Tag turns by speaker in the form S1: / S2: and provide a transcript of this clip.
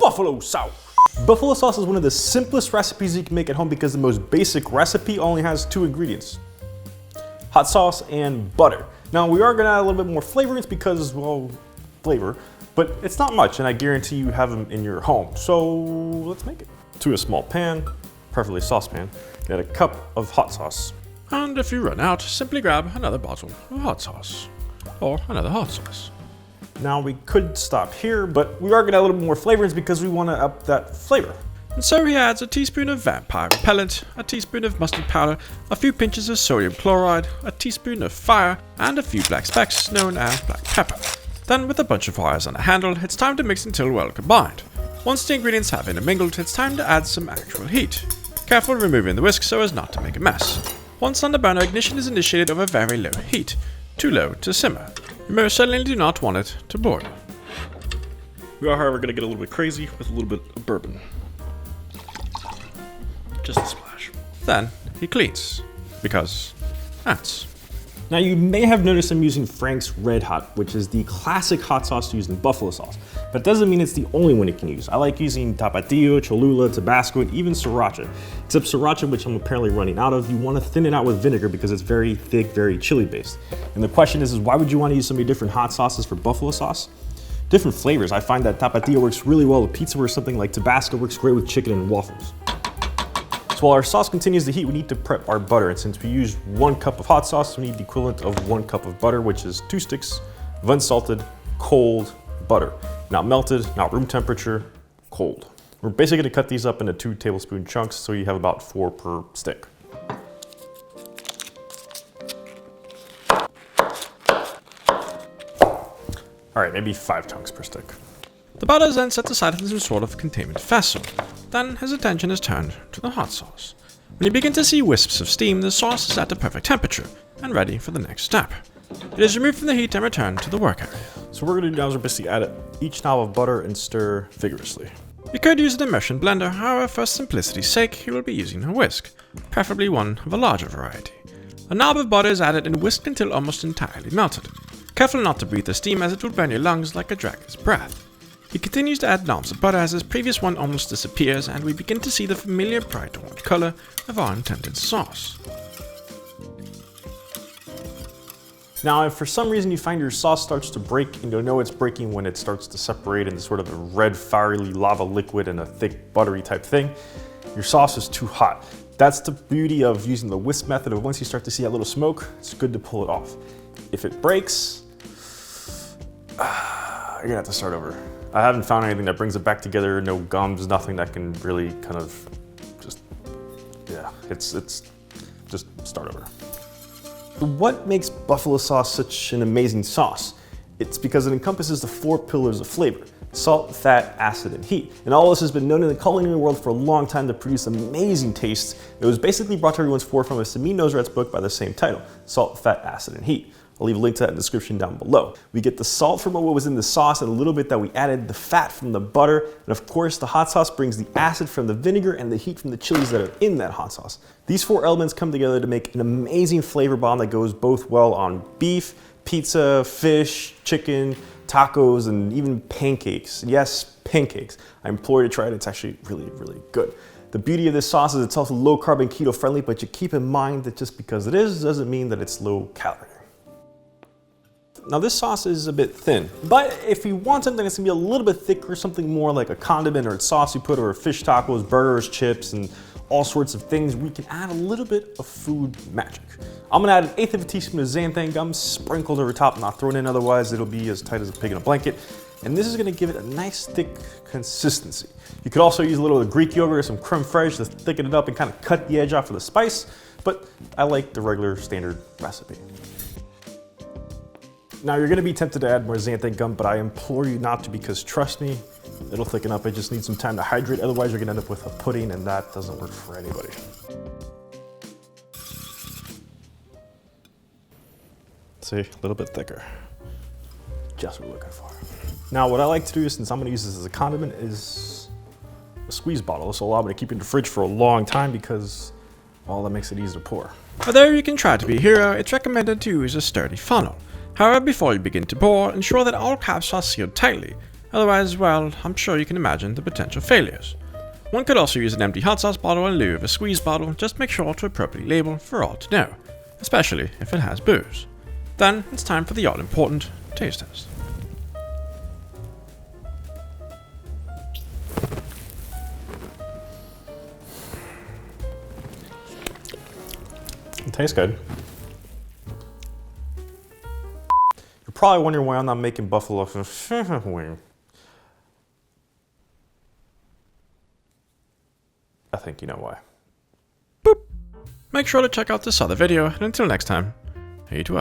S1: buffalo sauce. Buffalo sauce is one of the simplest recipes you can make at home because the most basic recipe only has 2 ingredients: hot sauce and butter. Now we are gonna add a little bit more flavorings because, well, flavor, but it's not much and I guarantee you have them in your home. So let's make it. To a small pan, preferably a saucepan, add a cup of hot sauce.
S2: And if you run out, simply grab another bottle of hot sauce. Or another hot sauce.
S1: Now we could stop here, but we are gonna add a little more flavorings because we wanna up that flavor.
S2: And so he adds a teaspoon of vampire repellent, a teaspoon of mustard powder, a few pinches of sodium chloride, a teaspoon of fire, and a few black specks known as black pepper. Then with a bunch of wires and a handle, it's time to mix until well combined. Once the ingredients have intermingled, it's time to add some actual heat. Careful removing the whisk so as not to make a mess. Once on the burner, ignition is initiated over very low heat, too low to simmer. You most certainly do not want it to boil.
S1: We are, however, gonna get a little bit crazy with a little bit of bourbon. Just a splash.
S2: Then he cleans, because ants.
S1: Now you may have noticed I'm using Frank's Red Hot, which is the classic hot sauce used in buffalo sauce. But it doesn't mean it's the only one you can use. I like using Tapatio, Cholula, Tabasco, and even Sriracha. Except Sriracha, which I'm apparently running out of, you want to thin it out with vinegar because it's very thick, very chili based. And the question is why would you want to use so many different hot sauces for buffalo sauce? Different flavors. I find that Tapatio works really well with pizza, where something like Tabasco works great with chicken and waffles. So while our sauce continues to heat, we need to prep our butter. And since we use 1 cup of hot sauce, we need the equivalent of 1 cup of butter, which is 2 sticks of unsalted, cold butter. Not melted, not room temperature, cold. We're basically gonna cut these up into 2 tablespoon chunks, so you have about 4 per stick. All right, maybe 5 chunks per stick.
S2: The butter is then set aside in some sort of containment vessel. Then his attention is turned to the hot sauce. When you begin to see wisps of steam, the sauce is at the perfect temperature and ready for the next step. It is removed from the heat and returned to the work area.
S1: So what we're gonna do now is we're basically add each knob of butter and stir vigorously.
S2: You could use an immersion blender, however for simplicity's sake you will be using a whisk, preferably one of a larger variety. A knob of butter is added and whisked until almost entirely melted. Careful not to breathe the steam as it will burn your lungs like a dragon's breath. He continues to add knobs of butter as his previous one almost disappears and we begin to see the familiar bright orange color of our intended sauce.
S1: Now, if for some reason you find your sauce starts to break, and you'll know it's breaking when it starts to separate into sort of a red, fiery lava liquid and a thick, buttery type thing, your sauce is too hot. That's the beauty of using the whisk method of once you start to see that little smoke, it's good to pull it off. If it breaks, you're gonna have to start over. I haven't found anything that brings it back together, no gums, nothing that can really kind of just, yeah, it's just start over. What makes buffalo sauce such an amazing sauce? It's because it encompasses the 4 pillars of flavor: salt, fat, acid, and heat. And all this has been known in the culinary world for a long time to produce amazing tastes. It was basically brought to everyone's forefront with Samin Nosrat's book by the same title, Salt, Fat, Acid, and Heat. I'll leave a link to that in the description down below. We get the salt from what was in the sauce and a little bit that we added, the fat from the butter, and of course the hot sauce brings the acid from the vinegar and the heat from the chilies that are in that hot sauce. These 4 elements come together to make an amazing flavor bomb that goes both well on beef, pizza, fish, chicken, tacos, and even pancakes. Yes, pancakes. I implore you to try it. It's actually really, really good. The beauty of this sauce is it's also low carb and keto friendly, but you keep in mind that just because it is doesn't mean that it's low calorie. Now this sauce is a bit thin, but if you want something that's gonna be a little bit thicker, something more like a condiment or a sauce you put over fish tacos, burgers, chips, and all sorts of things, we can add a little bit of food magic. I'm gonna add 1/8 of a teaspoon of xanthan gum sprinkled over top, not thrown in, otherwise it'll be as tight as a pig in a blanket. And this is gonna give it a nice thick consistency. You could also use a little Greek yogurt or some creme fraiche to thicken it up and kind of cut the edge off of the spice, but I like the regular standard recipe. Now you're gonna be tempted to add more xanthan gum, but I implore you not to, because trust me, it'll thicken up. It just needs some time to hydrate. Otherwise you're gonna end up with a pudding, and that doesn't work for anybody. See, a little bit thicker. Just what we're looking for. Now what I like to do, since I'm gonna use this as a condiment, is a squeeze bottle. This will allow me to keep it in the fridge for a long time because, well, that makes it easy to pour.
S2: Although you can try to be a hero, it's recommended to use a sturdy funnel. However, before you begin to pour, ensure that all caps are sealed tightly, Otherwise, well, I'm sure you can imagine the potential failures. One could also use an empty hot sauce bottle in lieu of a squeeze bottle, just make sure to appropriately label for all to know, especially if it has booze. Then it's time for the all-important taste test.
S1: It tastes good. You're probably wondering why I'm not making buffalo wing. I think you know why.
S2: Boop! Make sure to check out this other video, and until next time, hey to